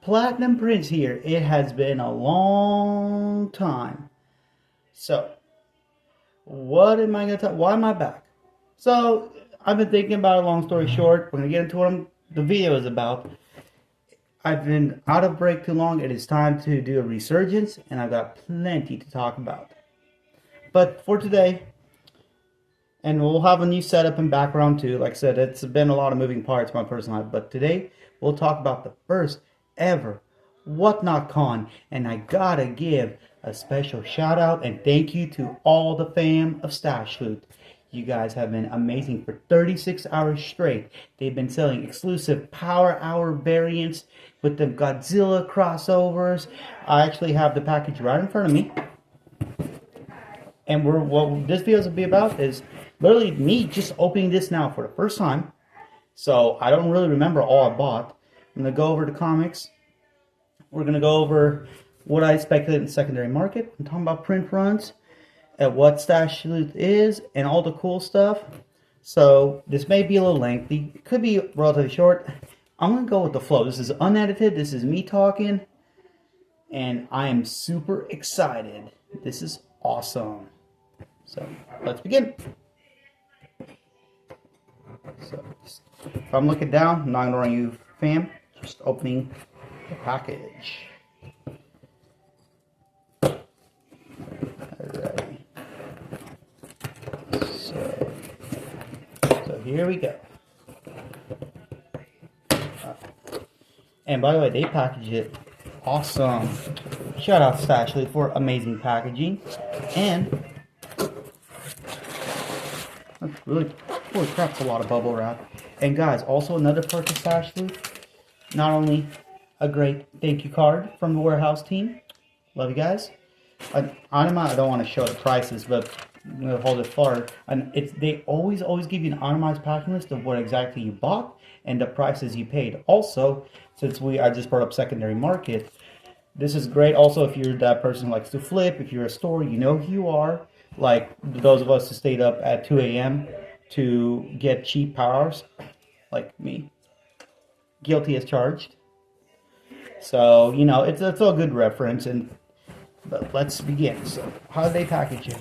Platinum Prince here. It has been a long time. So, what am I going to talk? Why am I back? So, I've been thinking about it. Long story short, we're going to get into what the video is about. I've been out of break too long. It is time to do a resurgence, and I've got plenty to talk about. But for today, and we'll have a new setup and background too. Like I said, it's been a lot of moving parts in my personal life. But today, we'll talk about the first ever Whatnot Con. And I gotta give a special shout out and thank you to all the fam of Stashloot. You guys have been amazing for 36 hours straight. They've been selling exclusive Power Hour variants with the Godzilla crossovers. I actually have the package right in front of me. And what this video will be about is literally me just opening this now for the first time. So I don't really remember all I bought. I'm going to go over the comics. We're going to go over what I speculated in the secondary market. I'm talking about print runs, and what Stashloot is, and all the cool stuff. So this may be a little lengthy. It could be relatively short. I'm going to go with the flow. This is unedited. This is me talking. And I am super excited. This is awesome. So let's begin. So if I'm looking down, I'm not ignoring you, fam. Just opening the package. Alright. So here we go. And by the way, they package it awesome. Shout out to Stashloot for amazing packaging. And that's really, holy crap, it's a lot of bubble wrap. And guys, also another perk of Stashloot. Not only a great thank you card from the warehouse team. Love you guys. Anima, I don't want to show the prices, but I'm going to hold it forward. And they always give you an itemized packing list of what exactly you bought and the prices you paid. Also, since I just brought up secondary market, this is great also if you're that person who likes to flip. If you're a store, you know who you are. Like those of us who stayed up at 2 a.m. to get cheap powers, like me. Guilty as charged. So, you know, it's a good reference. But let's begin. So, how do they package it?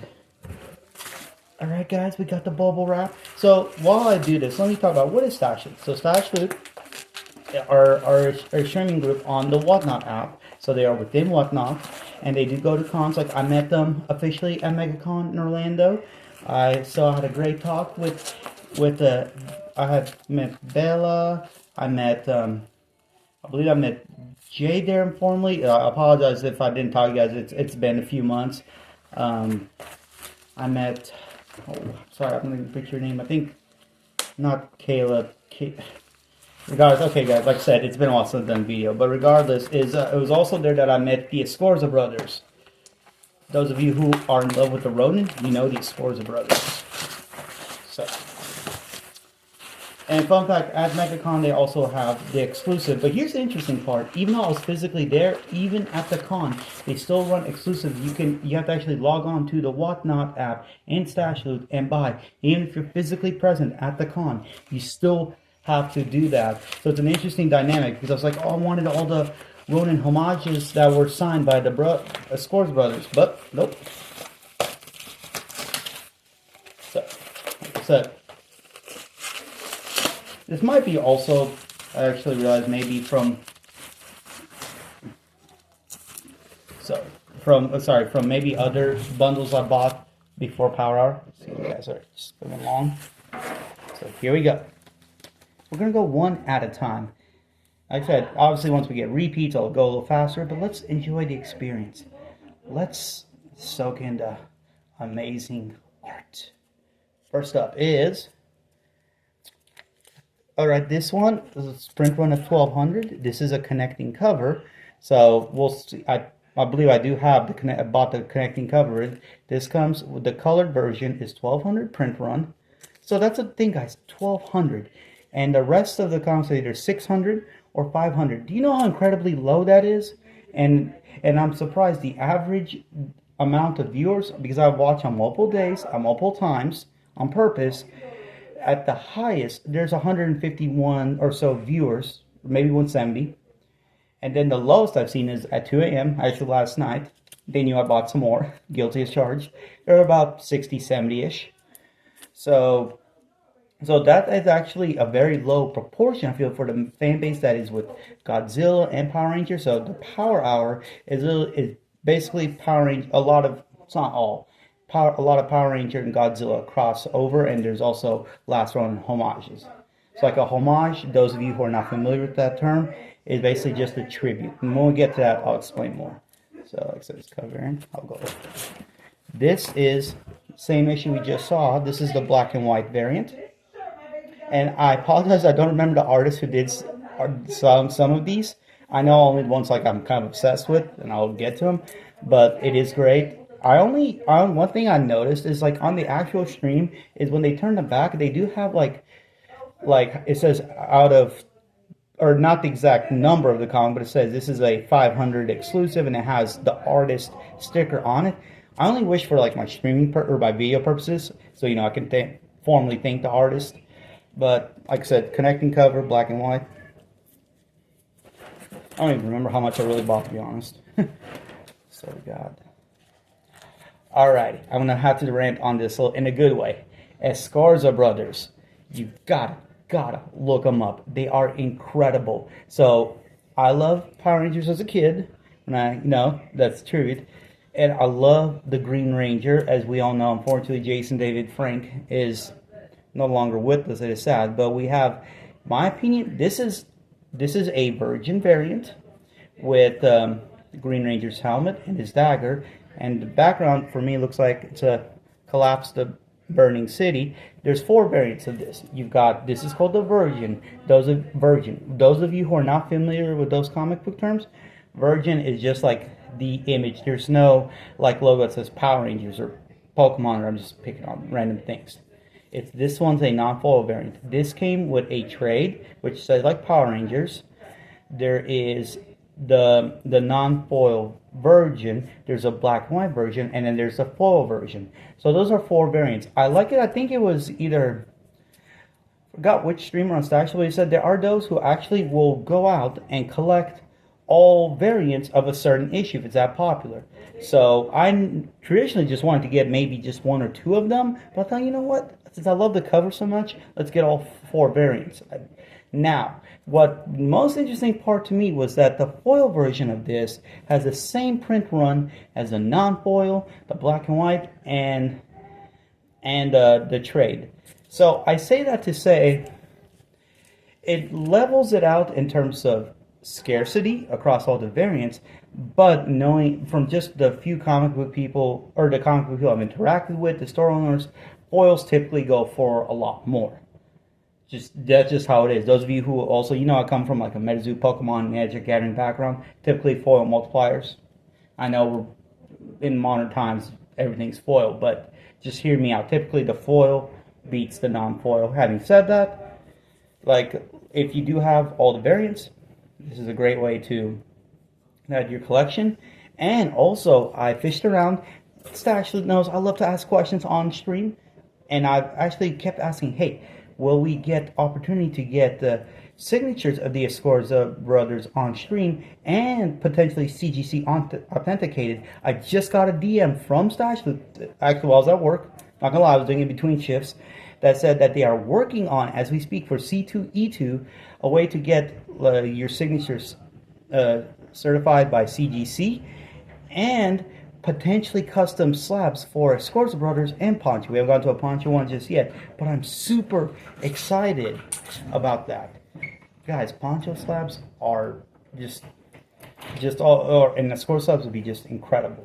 Alright guys, we got the bubble wrap. So, while I do this, let me talk about what is Stashloot. So, Stashloot are a streaming group on the Whatnot app. So, they are within Whatnot. And they do go to cons. Like, I met them officially at MegaCon in Orlando. I had a great talk with I had met Bella. I met, I believe I met Jay there informally. I apologize if I didn't talk to you guys. It's been a few months. I met, sorry, I'm going to pick your name. I think, not Caleb. Regardless, okay guys, like I said, it's been a while since I've done video. But regardless, it was also there that I met the Escorza brothers. Those of you who are in love with the Ronin, you know the Escorza brothers. So. And fun fact, at MegaCon they also have the exclusive. But here's the interesting part. Even though I was physically there, even at the con, they still run exclusive. You have to actually log on to the Whatnot app in Stashloot and buy. Even if you're physically present at the con, you still have to do that. So it's an interesting dynamic because I was like, oh, I wanted all the Ronin homages that were signed by the Escorza brothers. But nope. So, like I said, this might be also, I actually realized, maybe from maybe other bundles I bought before Power Hour. See, you guys are just going along. So here we go. We're going to go one at a time. Like I said, obviously once we get repeats, I'll go a little faster, but let's enjoy the experience. Let's soak in the amazing art. First up is... Alright, this one is a sprint run of 1200. This is a connecting cover. So we'll see. I believe I do have bought the connecting cover. This comes with the colored version is 1200 print run. So that's a thing, guys, 1200. And the rest of the comics are either 600 or 500. Do you know how incredibly low that is? And I'm surprised the average amount of viewers, because I've watched on multiple days, on multiple times, on purpose. At the highest, there's 151 or so viewers, maybe 170. And then the lowest I've seen is at 2 a.m. actually last night. They knew I bought some more, guilty as charged. They're about 60, 70-ish. So that is actually a very low proportion, I feel, for the fan base that is with Godzilla and Power Rangers. So the Power Hour is basically Power Ranger, a lot of, it's not all, a lot of Power Ranger and Godzilla crossover, and there's also last round homages. It's like a homage, those of you who are not familiar with that term, is basically just a tribute. And when we get to that, I'll explain more. So like I said, it's covering, I'll go over. This is same issue we just saw. This is the black and white variant. And I apologize, I don't remember the artist who did some of these. I know only the ones like I'm kind of obsessed with, and I'll get to them. But it is great. One thing I noticed is like on the actual stream is when they turn the back, they do have like it says out of, or not the exact number of the comic, but it says this is a 500 exclusive, and it has the artist sticker on it. I only wish for like my streaming or my video purposes, so I can formally thank the artist. But like I said, connecting cover, black and white. I don't even remember how much I really bought, to be honest. So God. Alrighty, I'm gonna have to rant on this in a good way. Escarza Brothers, you gotta look them up. They are incredible. So I love Power Rangers as a kid, and that's true. And I love the Green Ranger, as we all know. Unfortunately, Jason David Frank is no longer with us. It is sad, but we have, my opinion, this is a Virgin variant with the Green Ranger's helmet and his dagger, and the background for me looks like it's a collapsed burning city. There's 4 variants of this. You've got, this is called the Virgin. Those of you who are not familiar with those comic book terms, Virgin is just like the image. There's no like logo that says Power Rangers or Pokemon, or I'm just picking on random things. It's, this one's a non-foil variant. This came with a trade, which says like Power Rangers. There is the non-foil version. There's a black and white version, and then there's a foil version. So those are 4 variants. I like it. I think it was either, forgot which streamer on Stashloot, he said there are those who actually will go out and collect all variants of a certain issue if it's that popular. So I traditionally just wanted to get maybe just 1 or 2 of them, but I thought, you know what, since I love the cover so much, let's get all 4 variants. Now, what most interesting part to me was that the foil version of this has the same print run as the non-foil, the black and white, and the trade. So I say that to say it levels it out in terms of scarcity across all the variants, but knowing from just the few comic book people, or the comic book people I've interacted with, the store owners, foils typically go for a lot more. That's just how it is. Those of you who also, I come from like a MetaZoo, Pokemon, Magic Gathering background, typically foil multipliers. I know in modern times everything's foil, but just hear me out. Typically the foil beats the non-foil. Having said that, like if you do have all the variants, this is a great way to add your collection. And also, I fished around. Stashloot knows I love to ask questions on stream, and I've actually kept asking, hey, will we get opportunity to get the signatures of the Escarza brothers on stream and potentially CGC authenticated? I just got a DM from Stashloot, actually while I was at work, not gonna lie, I was doing it between shifts, that said that they are working on, as we speak, for C2E2, a way to get your signatures certified by CGC, and potentially custom slabs for Escarza Brothers and Poncho. We haven't gone to a Poncho one just yet, but I'm super excited about that. Guys, Poncho slabs are just all, and the Escarza slabs would be just incredible.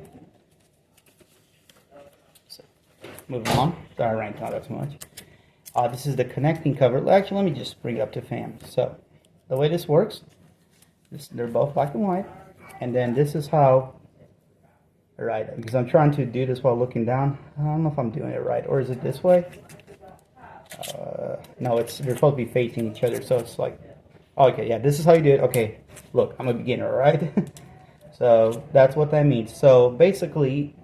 So, moving on. Sorry, I ranked not that much. This is the connecting cover. Actually, let me just bring it up to fam. So, the way this works, they're both black and white, and then this is how. Right, because I'm trying to do this while looking down. I don't know if I'm doing it right, or is it this way? No, they're supposed to be facing each other, so it's like, okay, yeah, this is how you do it. Okay, look, I'm a beginner, right? So that's what that means. So basically,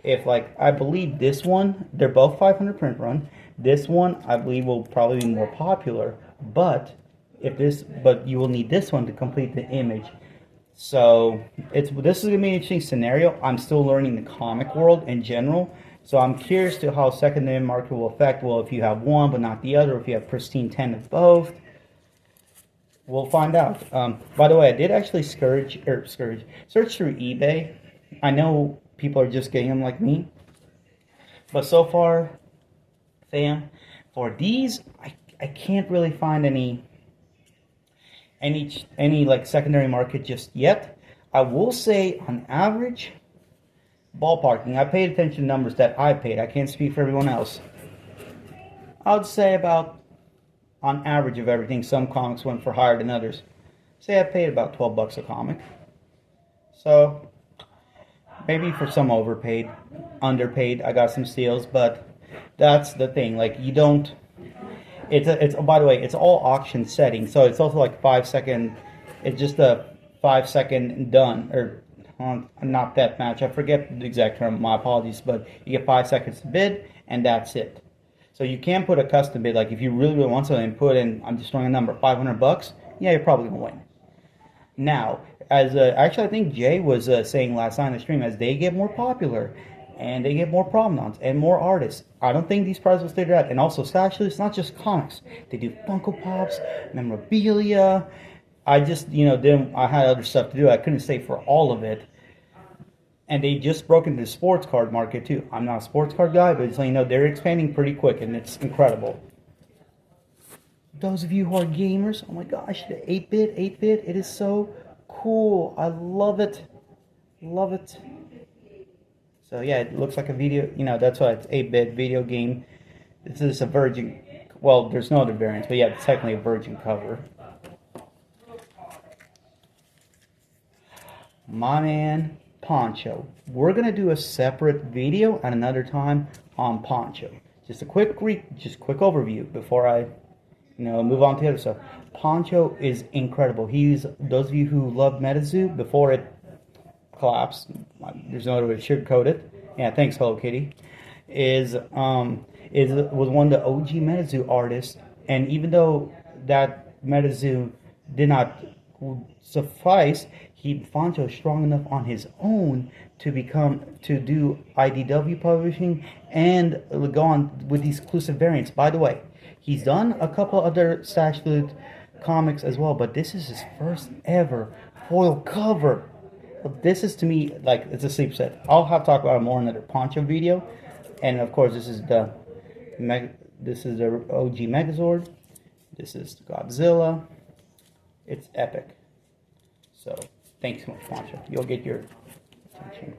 if like, I believe this one, they're both 500 print run. This one, I believe, will probably be more popular, but you will need this one to complete the image. So this is gonna be an interesting scenario. I'm still learning the comic world in general, so I'm curious to how secondary market will affect. Well, if you have one but not the other, if you have pristine 10 of both, we'll find out. By the way, I did actually search through eBay. I know people are just getting them like me, but so far, fam, for these, I can't really find any like secondary market just yet. I will say on average, ballparking, I paid attention to numbers that I paid. I can't speak for everyone else. I would say about, on average of everything, some comics went for higher than others. Say I paid about 12 bucks a comic. So maybe for some overpaid, underpaid, I got some steals, but that's the thing. Like, you don't. It's by the way, it's all auction settings, so it's also like 5 second. It's just a 5 second done, or not that match. I forget the exact term. My apologies, but you get 5 seconds to bid, and that's it. So you can put a custom bid. Like if you really want something, put in. I'm just throwing a number, 500 bucks. Yeah, you're probably gonna win. Now, as actually, I think Jay was saying last night on the stream, as they get more popular and they get more provenance and more artists, I don't think these prices will stay there. And also, Stashloot, it's not just comics. They do Funko Pops, memorabilia. I just, I had other stuff to do. I couldn't stay for all of it. And they just broke into the sports card market too. I'm not a sports card guy, but just they're expanding pretty quick, and it's incredible. Those of you who are gamers, oh my gosh, the 8-bit, it is so cool. I love it. Love it. So yeah, it looks like a video, that's why it's 8-bit video game. This is a virgin, well, there's no other variants, but yeah, it's technically a virgin cover. My man, Poncho. We're going to do a separate video at another time on Poncho. Just a quick overview before I move on to the other stuff. Poncho is incredible. He's, those of you who love MetaZoo before it collapsed, there's no other way to sugarcoat it. Yeah, thanks, Hello Kitty. Was one of the OG MetaZoo artists, and even though that MetaZoo did not suffice, Poncho is strong enough on his own to do IDW publishing and go on with these exclusive variants. By the way, he's done a couple other Stashloot comics as well, but this is his first ever foil cover. This is, to me, like, it's a sleep set. I'll have to talk about it more in another Poncho video. And of course, this is the OG Megazord. This is Godzilla. It's epic. So thanks so much, Poncho. You'll get your attention.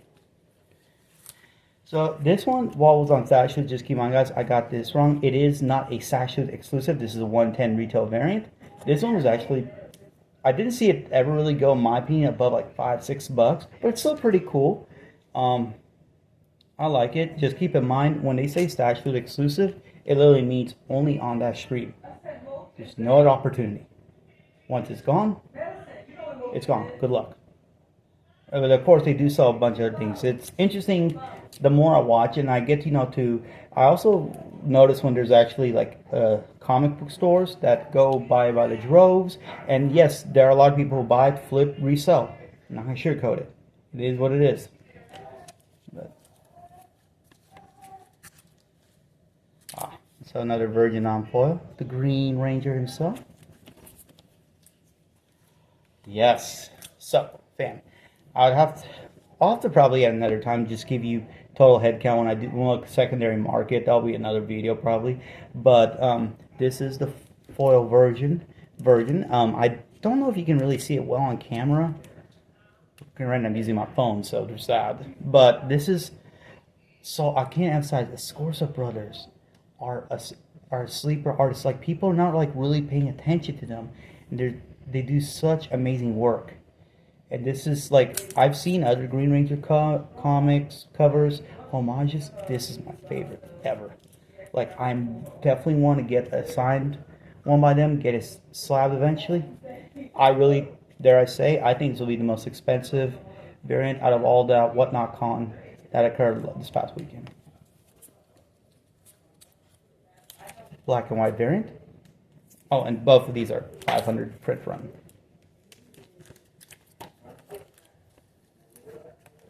So this one, while it was on Stashloot, just keep in mind, guys, I got this wrong. It is not a Stashloot exclusive. This is a 110 retail variant. This one was actually, I didn't see it ever really go, in my opinion, above like $5-6, but it's still pretty cool. I like it. Just keep in mind, when they say Stashloot exclusive, it literally means only on that stream. There's no other opportunity. Once it's gone, it's gone. Good luck. But of course, they do sell a bunch of other things. It's interesting. The more I watch it, and I get I also notice when there's actually like comic book stores that go by the droves. And yes, there are a lot of people who buy it, flip, resell. I'm not going to sugarcoat it. It is what it is. So another virgin on foil, the Green Ranger himself. Yes. So, fam, I'll have to probably at another time just give you total head count when I do look secondary market. That'll be another video probably. But this is the foil virgin. I don't know if you can really see it well on camera. Right now I'm using my phone, so there's that. But this is, so I can't emphasize, the Scorza brothers are sleeper artists. Like, people are not like really paying attention to them, and they do such amazing work. And this is like, I've seen other Green Ranger comics covers, homages. This is my favorite ever. Like, I'm definitely want to get a signed one by them, get it slabbed eventually. I really, dare I say, I think this will be the most expensive variant out of all that Whatnot Con that occurred this past weekend. Black and white variant. Oh, and both of these are 500 print run.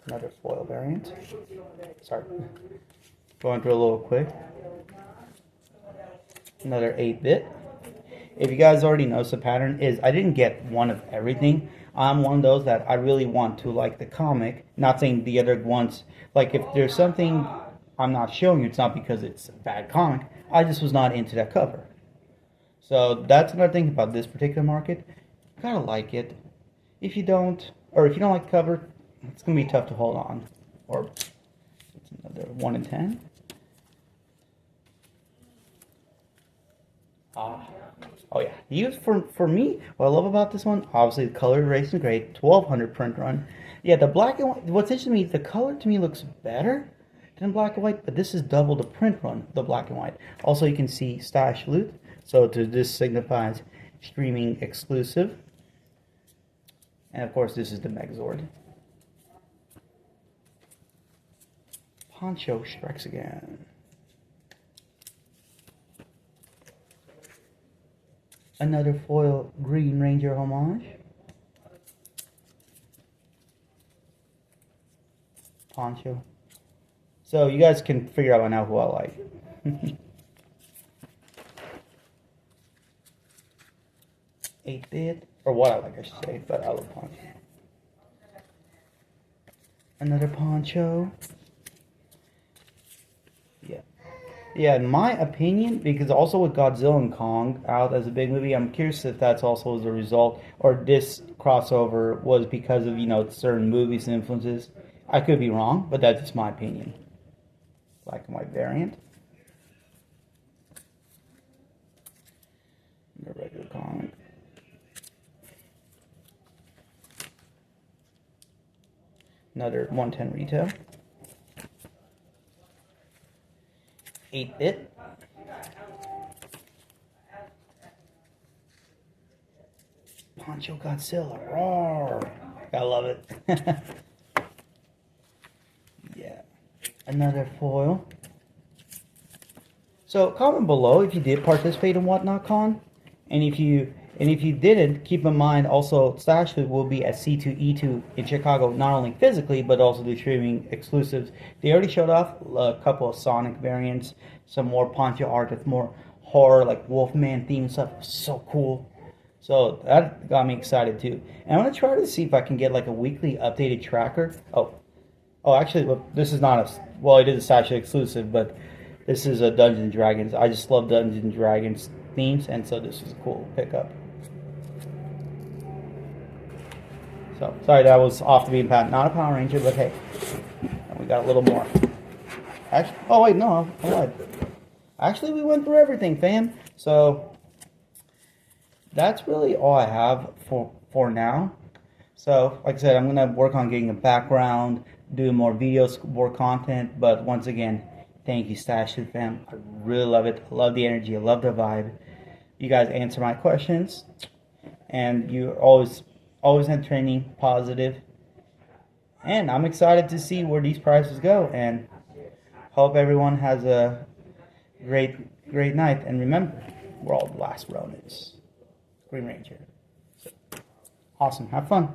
Another foil variant. Sorry, going through a little quick. Another 8-bit. If you guys already notice, the pattern is I didn't get one of everything. I'm one of those that I really want to like the comic. Not saying the other ones, like if there's something I'm not showing you, it's not because it's a bad comic. I just was not into that cover. So that's another thing about this particular market. You gotta like it. If you don't, or if you don't like the cover, it's gonna be tough to hold on. Or it's another 1 in 10. Oh yeah, for me, what I love about this one, obviously the color erased and great, 1200 print run. Yeah, the black and white, what's interesting to me, the color to me looks better than black and white, but this is double the print run, the black and white. Also, you can see Stashloot, so this signifies streaming exclusive. And of course, this is the Megazord. Poncho strikes again. Another foil Green Ranger homage. Poncho. So you guys can figure out by now who I like. 8-bit, or what I like I should say, but I love Poncho. Another Poncho. Yeah, in my opinion, because also with Godzilla and Kong out as a big movie, I'm curious if that's also as a result, or this crossover was because of, certain movies and influences. I could be wrong, but that's just my opinion. Black and white variant. The regular comic. Another 110 retail. 8-bit. Poncho Godzilla. Roar. I love it. Yeah. Another foil. So comment below if you did participate in Whatnot Con. And if you didn't, keep in mind also Stashloot will be at C2E2 in Chicago, not only physically but also the streaming exclusives. They already showed off a couple of Sonic variants, some more Poncho art with more horror like Wolfman theme stuff. So cool. So that got me excited too. And I'm gonna try to see if I can get like a weekly updated tracker. Oh, actually, well, this is not it is a Stashloot exclusive, but this is a Dungeons & Dragons. I just love Dungeons & Dragons themes, and so this is a cool pickup. So, sorry that was off the beaten path. Not a Power Ranger, but hey, we got a little more. Actually, oh wait, no, I lied. Actually, we went through everything, fam. So, that's really all I have for now. So, like I said, I'm going to work on getting a background, doing more videos, more content, but once again, thank you, Stashloot fam. I really love it. I love the energy. I love the vibe. You guys answer my questions, and you're always entertaining, positive, and I'm excited to see where these prices go. And hope everyone has a great night. And remember, we're all the last Ronins. Green Ranger. So, awesome. Have fun.